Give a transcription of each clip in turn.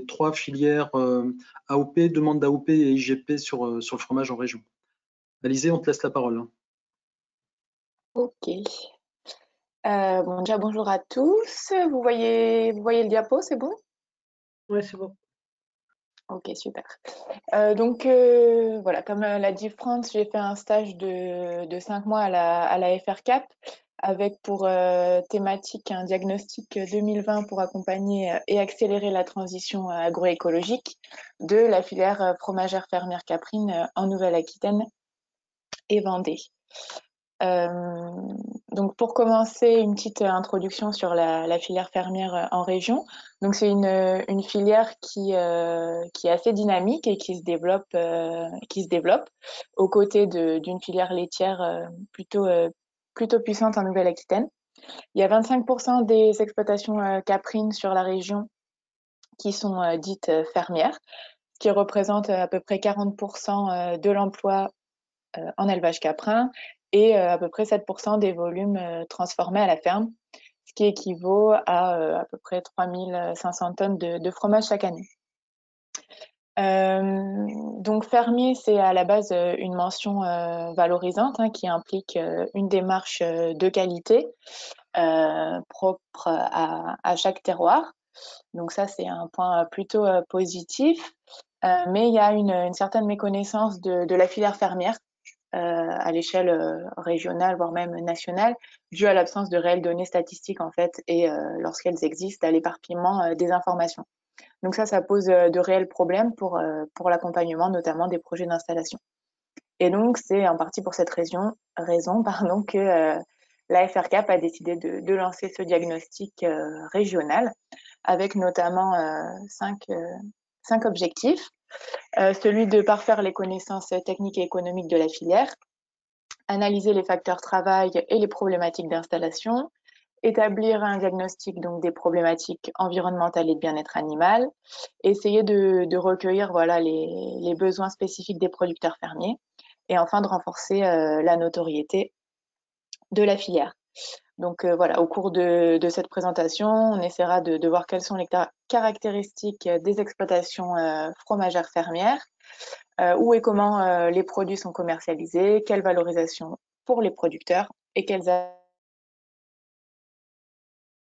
trois filières AOP, demande d'AOP et IGP sur le fromage en région. Alizé, on te laisse la parole. Ok. Bon, déjà, bonjour à tous. Vous voyez le diapo, c'est bon? Ouais, c'est bon. Ok, super. Voilà, comme l'a dit France, j'ai fait un stage de 5 mois à la FRCAP avec pour thématique un diagnostic 2020 pour accompagner et accélérer la transition agroécologique de la filière fromagère fermière caprine en Nouvelle-Aquitaine et Vendée. Donc pour commencer, une petite introduction sur la filière fermière en région. Donc c'est une filière qui est assez dynamique et qui se développe aux côtés d'une filière laitière plutôt puissante en Nouvelle-Aquitaine. Il y a 25% des exploitations caprines sur la région qui sont dites fermières, ce qui représente à peu près 40% de l'emploi en élevage caprin et à peu près 7% des volumes transformés à la ferme, ce qui équivaut à peu près 3500 tonnes de fromage chaque année. Donc fermier, c'est à la base une mention valorisante qui implique une démarche de qualité propre à chaque terroir. Donc ça, c'est un point plutôt positif. Mais il y a une certaine méconnaissance de la filière fermière à l'échelle régionale, voire même nationale, dû à l'absence de réelles données statistiques en fait, et lorsqu'elles existent, à l'éparpillement des informations. Donc ça pose de réels problèmes pour l'accompagnement, notamment des projets d'installation. Et donc c'est en partie pour cette raison que la FRCAP a décidé de lancer ce diagnostic régional, avec notamment cinq objectifs. Celui de parfaire les connaissances techniques et économiques de la filière, analyser les facteurs travail et les problématiques d'installation, établir un diagnostic donc des problématiques environnementales et de bien-être animal, essayer de recueillir voilà les besoins spécifiques des producteurs fermiers et enfin de renforcer la notoriété de la filière. Donc voilà, au cours de cette présentation, on essaiera de voir quelles sont les caractéristiques des exploitations fromagères fermières, où et comment les produits sont commercialisés, quelle valorisation pour les producteurs et quelles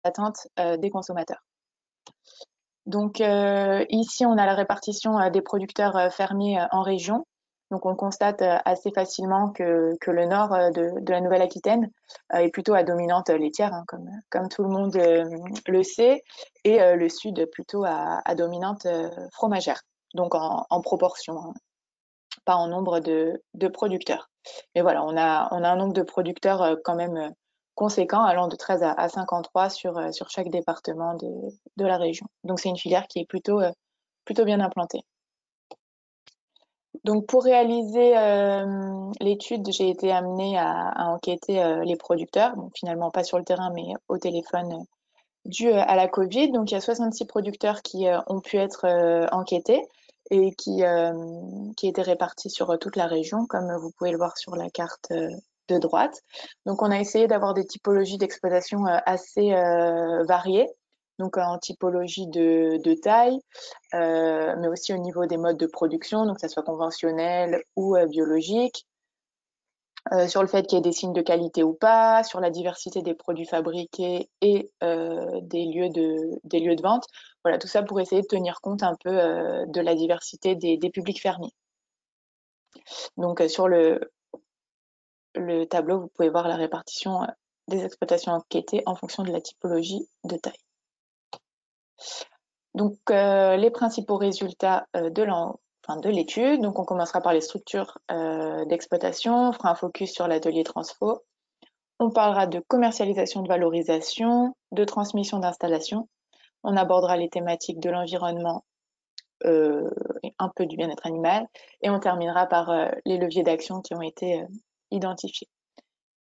attentes des consommateurs. Donc ici, on a la répartition des producteurs fermiers en région. Donc on constate assez facilement que le nord de la Nouvelle-Aquitaine est plutôt à dominante laitière, comme tout le monde le sait, et le sud plutôt à dominante fromagère, donc en proportion, pas en nombre de producteurs. Mais voilà, on a un nombre de producteurs quand même conséquent, allant de 13 à 53 sur chaque département de la région. Donc c'est une filière qui est plutôt bien implantée. Donc pour réaliser l'étude, j'ai été amenée à enquêter les producteurs, donc finalement pas sur le terrain mais au téléphone dû à la Covid. Donc il y a 66 producteurs qui ont pu être enquêtés et qui étaient répartis sur toute la région, comme vous pouvez le voir sur la carte de droite. Donc on a essayé d'avoir des typologies d'exploitation assez variées, donc en typologie de taille, mais aussi au niveau des modes de production, donc que ça soit conventionnel ou biologique, sur le fait qu'il y ait des signes de qualité ou pas, sur la diversité des produits fabriqués et des lieux de vente. Voilà, tout ça pour essayer de tenir compte un peu de la diversité des publics fermiers. Donc sur le tableau, vous pouvez voir la répartition des exploitations enquêtées en fonction de la typologie de taille. Donc les principaux résultats de l'étude. Donc, on commencera par les structures d'exploitation, on fera un focus sur l'atelier transfo. On parlera de commercialisation, de valorisation, de transmission d'installation. On abordera les thématiques de l'environnement et un peu du bien-être animal. Et on terminera par les leviers d'action qui ont été identifiés.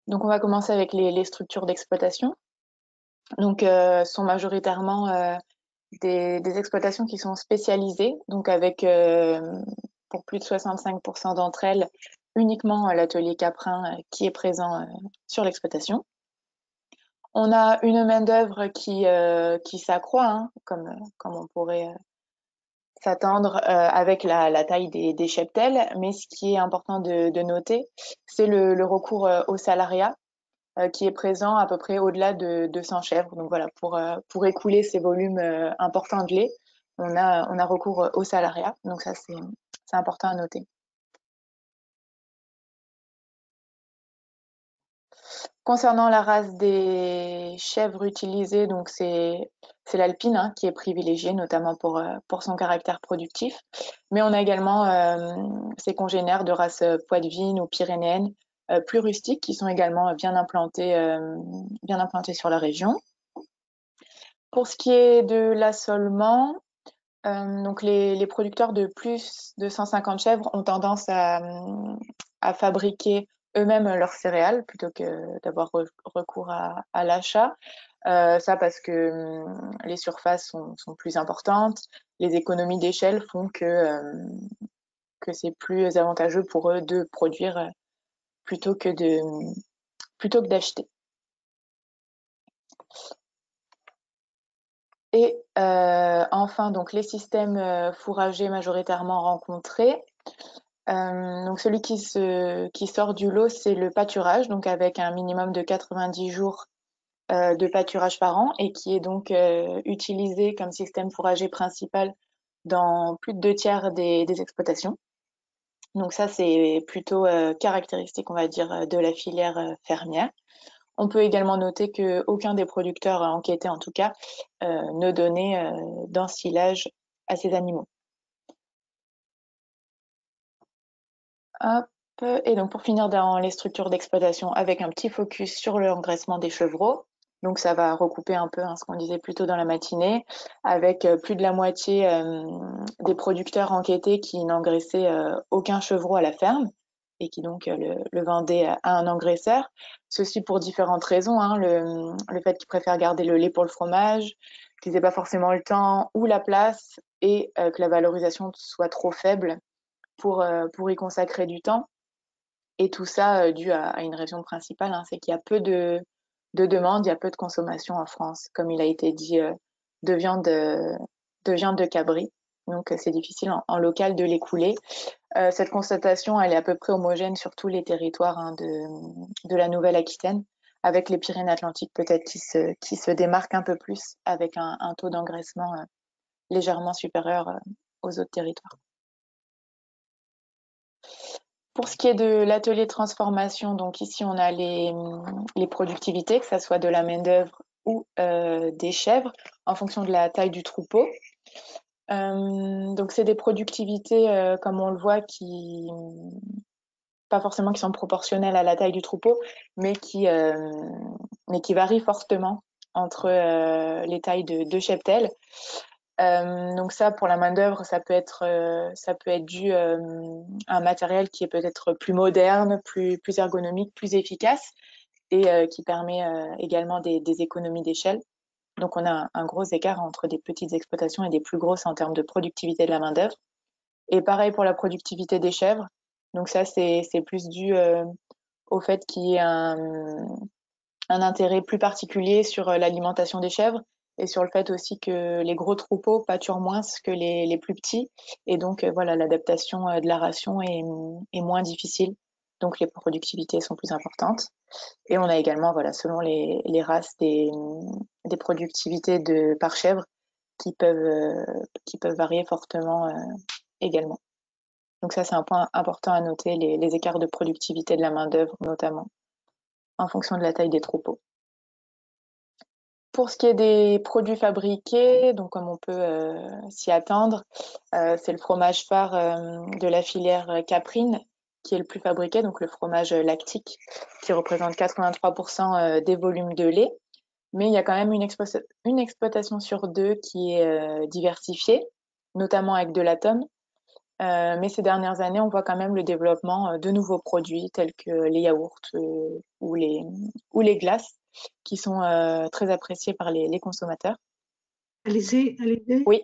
Donc, on va commencer avec les structures d'exploitation. Donc, sont majoritairement des exploitations qui sont spécialisées, donc avec pour plus de 65% d'entre elles uniquement l'atelier caprin qui est présent sur l'exploitation. On a une main-d'œuvre qui s'accroît, comme on pourrait s'attendre avec la taille des cheptels. Mais ce qui est important de noter, c'est le recours au salariat qui est présent à peu près au-delà de 200 chèvres. Donc voilà, pour écouler ces volumes importants de lait, on a recours au salariat. Donc ça, c'est important à noter. Concernant la race des chèvres utilisées, donc c'est l'alpine hein, qui est privilégiée, notamment pour son caractère productif. Mais on a également ses congénères de race poitevine ou pyrénéenne, plus rustiques, qui sont également bien implantés sur la région. Pour ce qui est de l'assolement, donc les producteurs de plus de 150 chèvres ont tendance à fabriquer eux-mêmes leurs céréales plutôt que d'avoir recours à l'achat. Ça parce que les surfaces sont plus importantes, les économies d'échelle font que c'est plus avantageux pour eux de produire plutôt que d'acheter. Et enfin, donc les systèmes fourragers majoritairement rencontrés. Donc celui qui sort du lot, c'est le pâturage, donc avec un minimum de 90 jours de pâturage par an et qui est donc utilisé comme système fourrager principal dans plus de 2 tiers des exploitations. Donc ça, c'est plutôt caractéristique, on va dire, de la filière fermière. On peut également noter qu'aucun des producteurs enquêtés, en tout cas, ne donnait d'ensilage à ces animaux. Hop. Et donc pour finir dans les structures d'exploitation avec un petit focus sur l'engraissement des chevreaux. Donc ça va recouper un peu ce qu'on disait plus tôt dans la matinée, avec plus de la moitié des producteurs enquêtés qui n'engraissaient aucun chevreau à la ferme et qui donc le vendaient à un engraisseur. Ceci pour différentes raisons, hein, le fait qu'ils préfèrent garder le lait pour le fromage, qu'ils n'aient pas forcément le temps ou la place et que la valorisation soit trop faible pour y consacrer du temps. Et tout ça dû à une raison principale, hein, c'est qu'il y a peu de demande, il y a peu de consommation en France, comme il a été dit, de viande de cabri. Donc c'est difficile en local de l'écouler. Cette constatation, elle est à peu près homogène sur tous les territoires hein, de la Nouvelle-Aquitaine, avec les Pyrénées-Atlantiques peut-être qui se démarquent un peu plus avec un taux d'engraissement légèrement supérieur aux autres territoires. Pour ce qui est de l'atelier de transformation, donc ici on a les productivités, que ce soit de la main-d'œuvre ou des chèvres, en fonction de la taille du troupeau. Donc c'est des productivités, comme on le voit, qui pas forcément qui sont proportionnelles à la taille du troupeau, mais qui varient fortement entre les tailles de cheptel. Donc ça, pour la main-d'œuvre, ça peut être dû à un matériel qui est peut-être plus moderne, plus ergonomique, plus efficace et qui permet également des économies d'échelle. Donc on a un gros écart entre des petites exploitations et des plus grosses en termes de productivité de la main-d'œuvre. Et pareil pour la productivité des chèvres. Donc ça, c'est plus dû au fait qu'il y ait un intérêt plus particulier sur l'alimentation des chèvres et sur le fait aussi que les gros troupeaux pâturent moins que les plus petits. Et donc, voilà, l'adaptation de la ration est moins difficile. Donc, les productivités sont plus importantes. Et on a également, voilà, selon les races, des productivités par chèvre qui peuvent varier fortement également. Donc ça, c'est un point important à noter, les écarts de productivité de la main-d'œuvre, notamment, en fonction de la taille des troupeaux. Pour ce qui est des produits fabriqués, donc comme on peut s'y attendre, c'est le fromage phare de la filière caprine qui est le plus fabriqué, donc le fromage lactique qui représente 83% des volumes de lait. Mais il y a quand même une exploitation sur deux qui est diversifiée, notamment avec de l'atome. Mais ces dernières années, on voit quand même le développement de nouveaux produits tels que les yaourts ou les glaces qui sont très appréciés par les consommateurs. Alizé, Oui,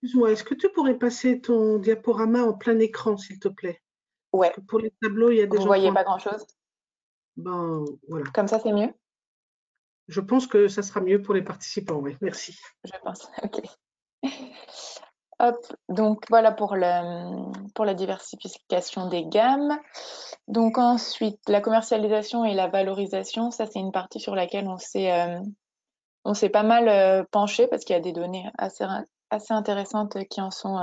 excuse-moi, est-ce que tu pourrais passer ton diaporama en plein écran, s'il te plaît? Parce ouais. que pour les tableaux, il y a des Vous gens voyez qui ont... pas grand-chose? Ben, voilà. Comme ça, c'est mieux? Je pense que ça sera mieux pour les participants, oui. Merci. Je pense. Ok. Hop, donc voilà pour la diversification des gammes. Donc ensuite, la commercialisation et la valorisation, ça c'est une partie sur laquelle on s'est pas mal penché parce qu'il y a des données assez intéressantes qui en sont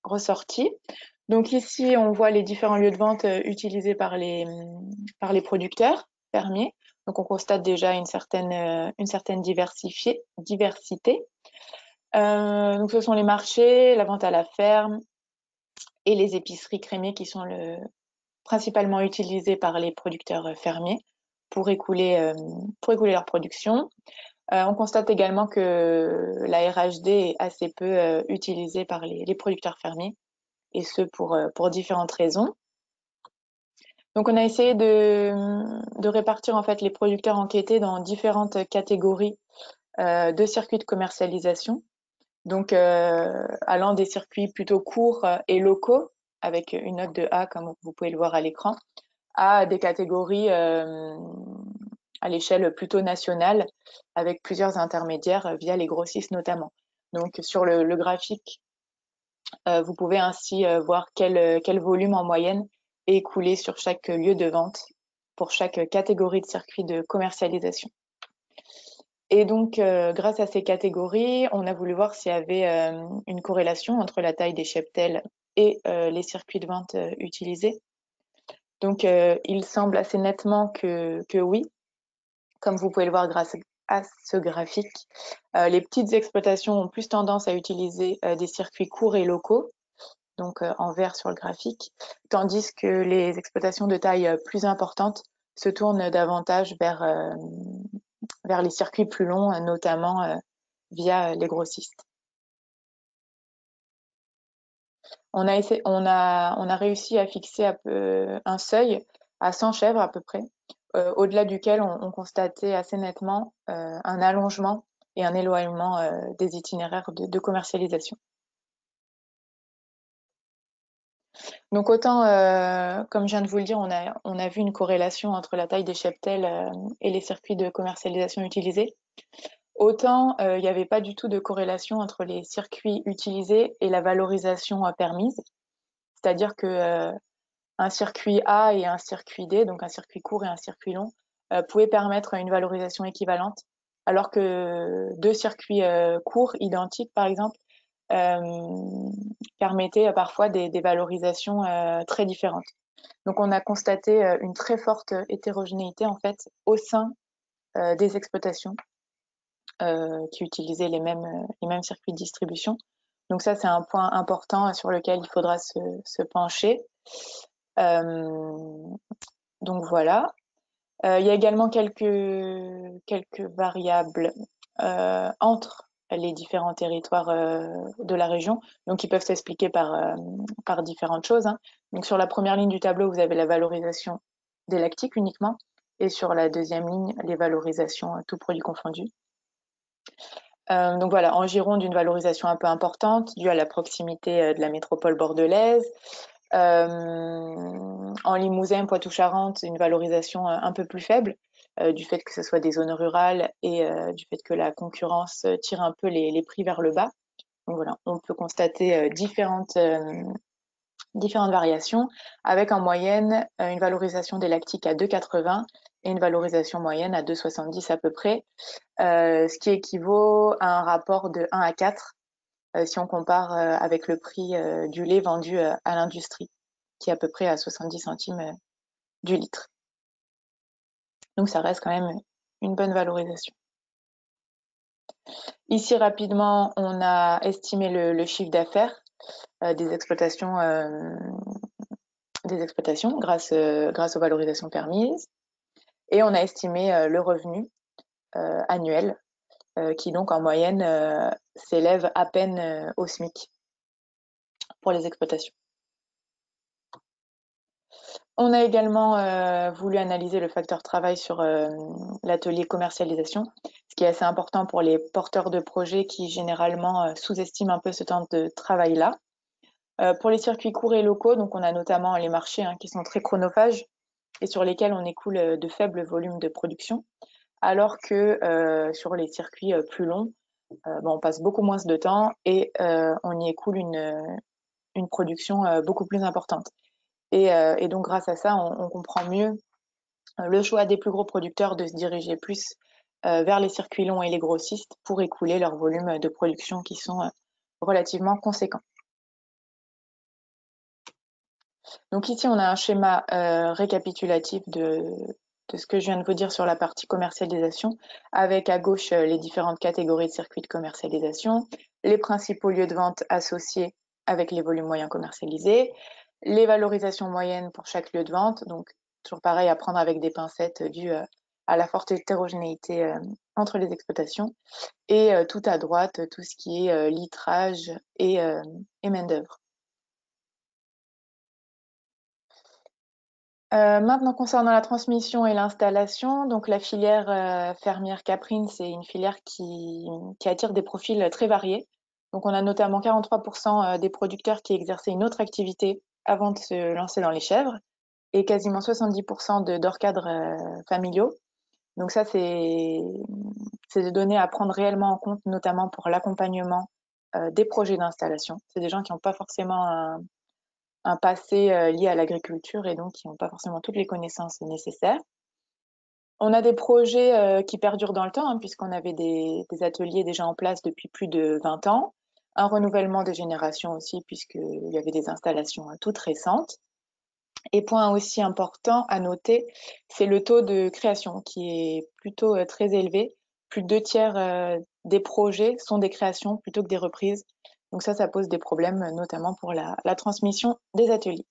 ressorties. Donc ici, on voit les différents lieux de vente utilisés par les producteurs fermiers. Donc on constate déjà une certaine diversité. Donc ce sont les marchés, la vente à la ferme et les épiceries crémées qui sont principalement utilisées par les producteurs fermiers pour écouler leur production. On constate également que la RHD est assez peu utilisée par les producteurs fermiers, et ce pour différentes raisons. Donc on a essayé de répartir en fait les producteurs enquêtés dans différentes catégories de circuits de commercialisation. Donc allant des circuits plutôt courts et locaux, avec une note de A comme vous pouvez le voir à l'écran, à des catégories à l'échelle plutôt nationale, avec plusieurs intermédiaires via les grossistes notamment. Donc sur le graphique, vous pouvez ainsi voir quel volume en moyenne est écoulé sur chaque lieu de vente pour chaque catégorie de circuit de commercialisation. Et donc, grâce à ces catégories, on a voulu voir s'il y avait une corrélation entre la taille des cheptels et les circuits de vente utilisés. Donc, il semble assez nettement que oui, comme vous pouvez le voir grâce à ce graphique. Les petites exploitations ont plus tendance à utiliser des circuits courts et locaux, donc en vert sur le graphique, tandis que les exploitations de taille plus importante se tournent davantage vers les circuits plus longs, notamment via les grossistes. On a réussi à fixer un seuil à 100 chèvres à peu près, au-delà duquel on constatait assez nettement un allongement et un éloignement des itinéraires de commercialisation. Donc autant, comme je viens de vous le dire, on a vu une corrélation entre la taille des cheptels et les circuits de commercialisation utilisés. Autant il n'y avait pas du tout de corrélation entre les circuits utilisés et la valorisation permise. C'est-à-dire que un circuit A et un circuit D, donc un circuit court et un circuit long, pouvaient permettre une valorisation équivalente, alors que deux circuits courts identiques, par exemple, permettaient parfois des valorisations très différentes. Donc on a constaté une très forte hétérogénéité en fait au sein des exploitations qui utilisaient les mêmes circuits de distribution. Donc ça, c'est un point important sur lequel il faudra se pencher. Donc voilà. Il y a également quelques variables entre les différents territoires de la région, donc qui peuvent s'expliquer par différentes choses. Hein. Donc sur la première ligne du tableau, vous avez la valorisation des lactiques uniquement, et sur la deuxième ligne, les valorisations tout produit confondu. Donc voilà, en Gironde, une valorisation un peu importante due à la proximité de la métropole bordelaise. En Limousin, Poitou-Charentes, une valorisation un peu plus faible du fait que ce soit des zones rurales et du fait que la concurrence tire un peu les prix vers le bas. Donc voilà, on peut constater différentes variations avec en moyenne une valorisation des lactiques à 2,80 et une valorisation moyenne à 2,70 à peu près, ce qui équivaut à un rapport de 1 à 4 si on compare avec le prix du lait vendu à l'industrie, qui est à peu près à 70 centimes du litre. Donc ça reste quand même une bonne valorisation. Ici, rapidement, on a estimé le chiffre d'affaires des exploitations grâce aux valorisations permises. Et on a estimé le revenu annuel qui donc en moyenne s'élève à peine au SMIC pour les exploitations. On a également voulu analyser le facteur travail sur l'atelier commercialisation, ce qui est assez important pour les porteurs de projets qui généralement sous-estiment un peu ce temps de travail-là. Pour les circuits courts et locaux, donc on a notamment les marchés qui sont très chronophages et sur lesquels on écoule de faibles volumes de production, alors que sur les circuits plus longs, on passe beaucoup moins de temps et on y écoule une production beaucoup plus importante. Et donc, grâce à ça, on comprend mieux le choix des plus gros producteurs de se diriger plus vers les circuits longs et les grossistes pour écouler leurs volumes de production qui sont relativement conséquents. Donc ici, on a un schéma récapitulatif de ce que je viens de vous dire sur la partie commercialisation, avec à gauche les différentes catégories de circuits de commercialisation, les principaux lieux de vente associés avec les volumes moyens commercialisés, les valorisations moyennes pour chaque lieu de vente, donc toujours pareil à prendre avec des pincettes dû à la forte hétérogénéité entre les exploitations, et tout à droite, tout ce qui est litrage et main-d'œuvre. Maintenant, concernant la transmission et l'installation, donc la filière fermière caprine, c'est une filière qui attire des profils très variés. Donc, on a notamment 43% des producteurs qui exerçaient une autre activité avant de se lancer dans les chèvres et quasiment 70% d'orcadres familiaux. Donc ça, c'est des données à prendre réellement en compte, notamment pour l'accompagnement des projets d'installation. C'est des gens qui n'ont pas forcément un passé lié à l'agriculture et donc qui n'ont pas forcément toutes les connaissances nécessaires. On a des projets qui perdurent dans le temps, puisqu'on avait des ateliers déjà en place depuis plus de 20 ans. Un renouvellement des générations aussi, puisqu'il y avait des installations toutes récentes. Et point aussi important à noter, c'est le taux de création qui est plutôt très élevé. Plus de 2/3 des projets sont des créations plutôt que des reprises. Donc ça pose des problèmes, notamment pour la transmission des ateliers.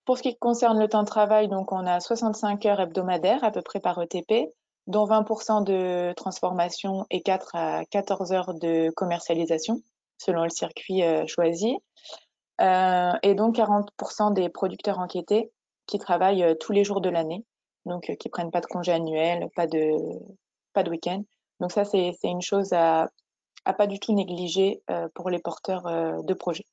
Pour ce qui concerne le temps de travail, donc on a 65 heures hebdomadaires à peu près par ETP, dont 20% de transformation et 4 à 14 heures de commercialisation, selon le circuit choisi. Et donc 40% des producteurs enquêtés qui travaillent tous les jours de l'année, donc qui prennent pas de congé annuel, pas de week-end. Donc ça, c'est une chose à pas du tout négliger pour les porteurs de projets.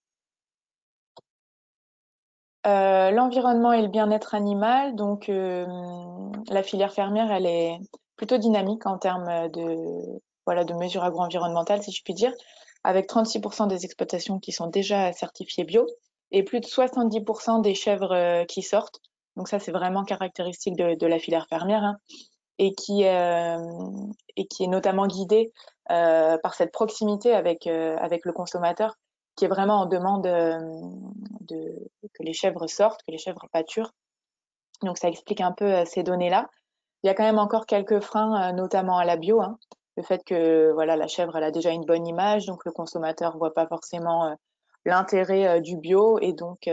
L'environnement et le bien-être animal, donc la filière fermière, elle est plutôt dynamique en termes de mesures agro-environnementales, si je puis dire, avec 36% des exploitations qui sont déjà certifiées bio et plus de 70% des chèvres qui sortent. Donc ça, c'est vraiment caractéristique de la filière fermière, et qui est notamment guidée par cette proximité avec le consommateur, qui est vraiment en demande que les chèvres sortent, que les chèvres pâturent. Donc ça explique un peu ces données-là. Il y a quand même encore quelques freins, notamment à la bio. Le fait que la chèvre elle a déjà une bonne image, donc le consommateur voit pas forcément l'intérêt du bio et donc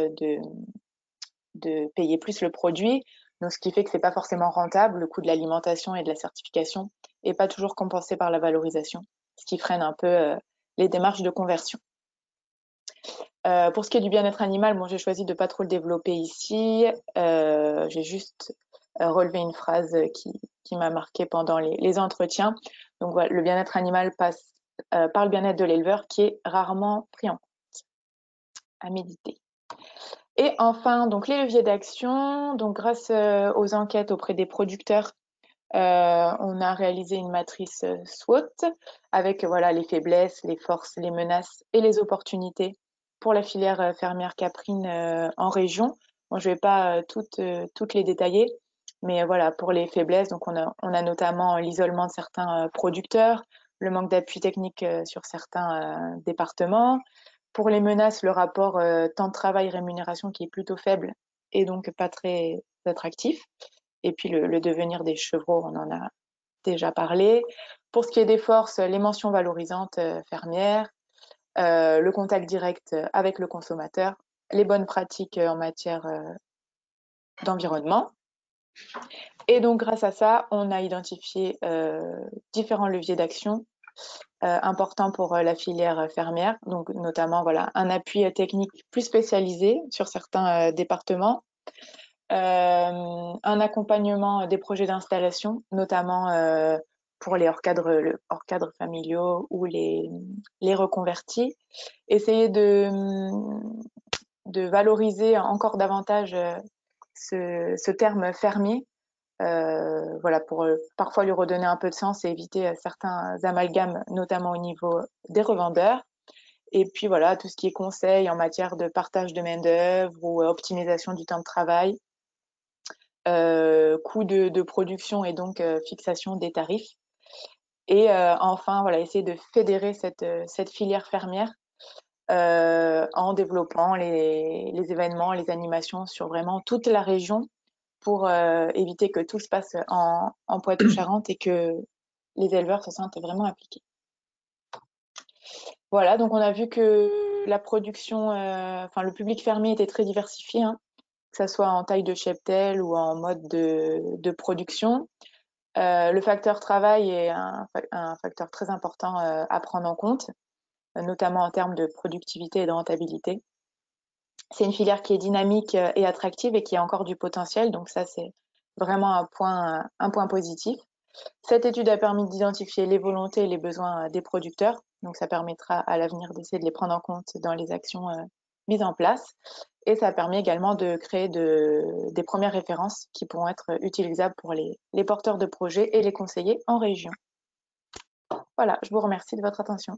de payer plus le produit. Donc ce qui fait que c'est pas forcément rentable. Le coût de l'alimentation et de la certification est pas toujours compensé par la valorisation, ce qui freine un peu les démarches de conversion. Pour ce qui est du bien-être animal, j'ai choisi de pas trop le développer ici. J'ai juste relevé une phrase qui m'a marquée pendant les entretiens. Donc voilà, le bien-être animal passe par le bien-être de l'éleveur, qui est rarement pris en compte. À méditer. Et enfin, donc les leviers d'action. Donc grâce aux enquêtes auprès des producteurs, on a réalisé une matrice SWOT avec les faiblesses, les forces, les menaces et les opportunités pour la filière fermière caprine en région. Je ne vais pas toutes les détailler, mais pour les faiblesses, donc on a notamment l'isolement de certains producteurs, le manque d'appui technique sur certains départements. Pour les menaces, le rapport temps de travail-rémunération qui est plutôt faible et donc pas très attractif. Et puis le devenir des chevreaux, on en a déjà parlé. Pour ce qui est des forces, les mentions valorisantes fermières, le contact direct avec le consommateur, les bonnes pratiques en matière d'environnement. Et donc grâce à ça, on a identifié différents leviers d'action importants pour la filière fermière, donc notamment un appui technique plus spécialisé sur certains départements, un accompagnement des projets d'installation, notamment pour les hors-cadres familiaux ou les reconvertis. Essayer de valoriser encore davantage ce terme fermier voilà, pour parfois lui redonner un peu de sens et éviter certains amalgames, notamment au niveau des revendeurs. Et puis voilà, tout ce qui est conseil en matière de partage de main-d'œuvre ou optimisation du temps de travail, coût de production et donc fixation des tarifs. Et enfin, voilà, essayer de fédérer cette filière fermière en développant les événements, les animations sur vraiment toute la région pour éviter que tout se passe en Poitou-Charentes et que les éleveurs se sentent vraiment impliqués. Voilà, donc on a vu que la production, enfin le public fermier était très diversifié, hein, que ça soit en taille de cheptel ou en mode de production. Le facteur travail est un facteur très important à prendre en compte, notamment en termes de productivité et de rentabilité. C'est une filière qui est dynamique et attractive et qui a encore du potentiel, donc ça c'est vraiment un point positif. Cette étude a permis d'identifier les volontés et les besoins des producteurs, donc ça permettra à l'avenir d'essayer de les prendre en compte dans les actions mises en place. Et ça a permis également de créer des premières références qui pourront être utilisables pour les porteurs de projets et les conseillers en région. Voilà, je vous remercie de votre attention.